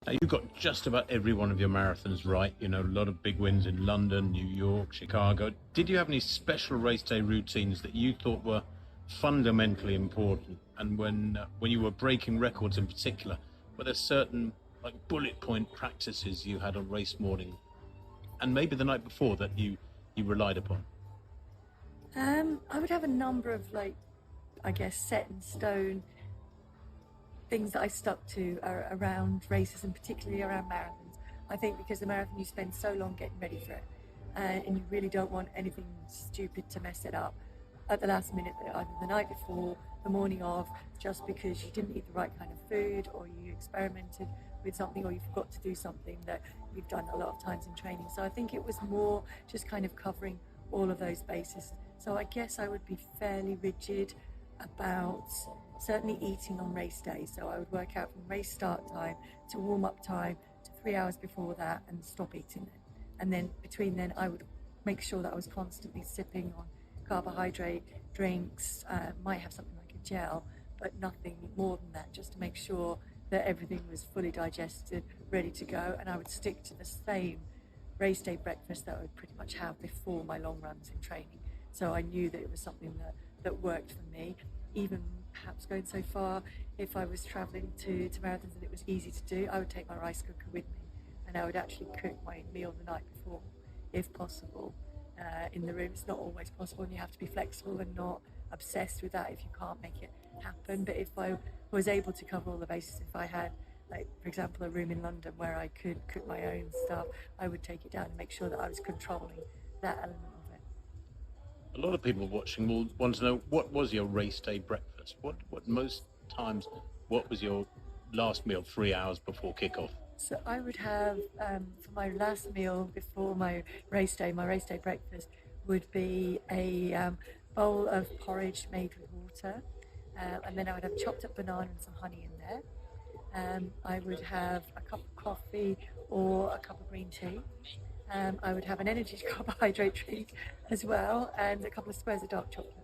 Now, you got just about every one of your marathons right. You know, a lot of big wins in London, New York, Chicago. Did you have any special race day routines that you thought were fundamentally important? And when you were breaking records in particular, were there certain like bullet point practices you had on race morning and maybe the night before that you relied upon? I would have a number of I guess, set in stone things that I stuck to around races and particularly around marathons. I think because the marathon you spend so long getting ready for it, and you really don't want anything stupid to mess it up at the last minute, either the night before, the morning of, just because you didn't eat the right kind of food or you experimented with something or you forgot to do something that you've done a lot of times in training. So I think it was more just kind of covering all of those bases. So I guess I would be fairly rigid about certainly eating on race day. So I would work out from race start time to warm up time to 3 hours before that and stop eating then. And then between then I would make sure that I was constantly sipping on carbohydrate drinks, might have something like a gel, but nothing more than that, just to make sure that everything was fully digested, ready to go. And I would stick to the same race day breakfast that I would pretty much have before my long runs in training. So I knew that it was something that worked for me, even perhaps going so far, if I was travelling to marathons and it was easy to do, I would take my rice cooker with me and I would actually cook my meal the night before, if possible, in the room. It's not always possible and you have to be flexible and not obsessed with that if you can't make it happen. But if I was able to cover all the bases, if I had, like, for example, a room in London where I could cook my own stuff, I would take it down and make sure that I was controlling that element of it. A lot of people watching will want to know, what was your race day breakfast? What most times, what was your last meal 3 hours before kickoff? So I would have, for my last meal before my race day breakfast would be a bowl of porridge made with water, and then I would have chopped up banana and some honey in there. I would have a cup of coffee or a cup of green tea. I would have an energy carbohydrate drink as well, and a couple of squares of dark chocolate.